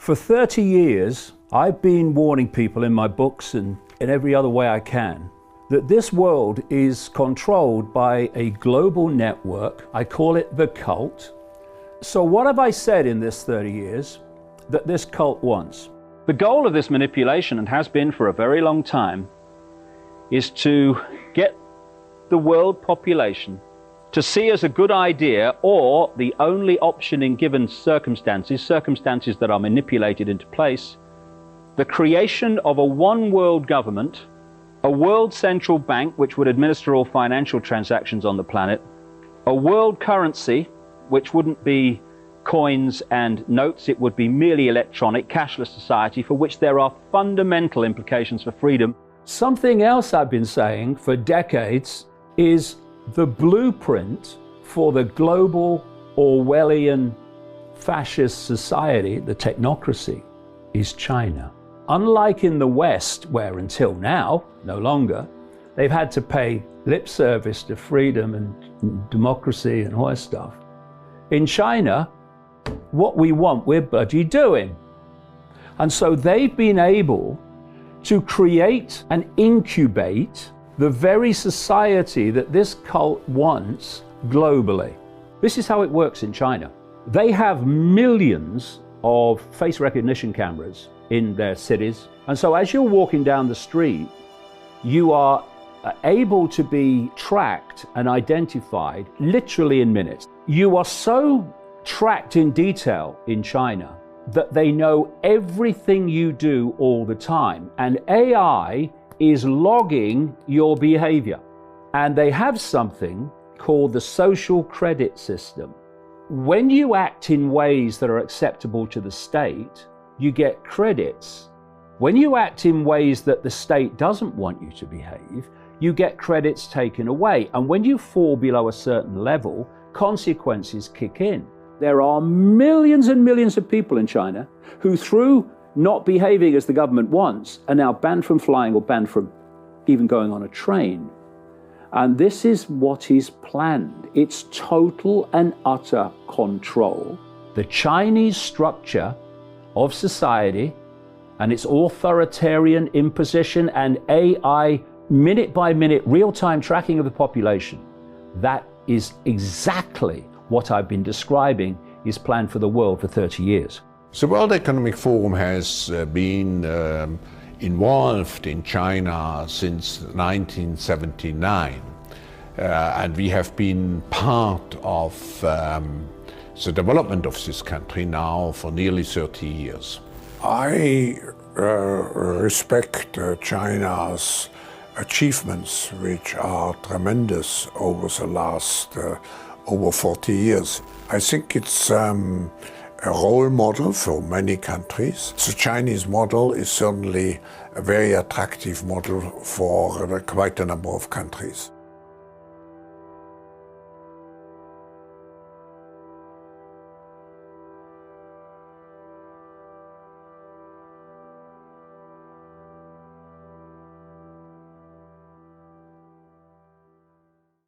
For 30 years, I've been warning people in my books and in every other way I can that this world is controlled by a global network. I call it the cult. So what have I said in this 30 years that this cult wants? The goal of this manipulation, and has been for a very long time, is to get the world population to see as a good idea, or the only option in given circumstances that are manipulated into place, the creation of a one world government, a world central bank which would administer all financial transactions on the planet, a world currency which wouldn't be coins and notes, it would be merely electronic, cashless society for which there are fundamental implications for freedom. Something else I've been saying for decades is the blueprint for the global Orwellian fascist society, the technocracy, is China. Unlike in the West, where until now, no longer, they've had to pay lip service to freedom and democracy and all that stuff. In China, what we want, we're bloody doing. And so they've been able to create and incubate the very society that this cult wants globally. This is how it works in China. They have millions of face recognition cameras in their cities. And so as you're walking down the street, you are able to be tracked and identified literally in minutes. You are so tracked in detail in China that they know everything you do all the time. And AI is logging your behavior. And they have something called the social credit system. When you act in ways that are acceptable to the state, you get credits. When you act in ways that the state doesn't want you to behave, you get credits taken away. And when you fall below a certain level, consequences kick in. There are millions and millions of people in China who, through not behaving as the government wants, are now banned from flying or banned from even going on a train. And this is what is planned. It's total and utter control. The Chinese structure of society and its authoritarian imposition and AI minute by minute real-time tracking of the population, that is exactly what I've been describing is planned for the world for 30 years. The World Economic Forum has been involved in China since 1979, and we have been part of the development of this country now for nearly 30 years. I respect China's achievements, which are tremendous over the last over 40 years. I think it's a role model for many countries. The Chinese model is certainly a very attractive model for quite a number of countries.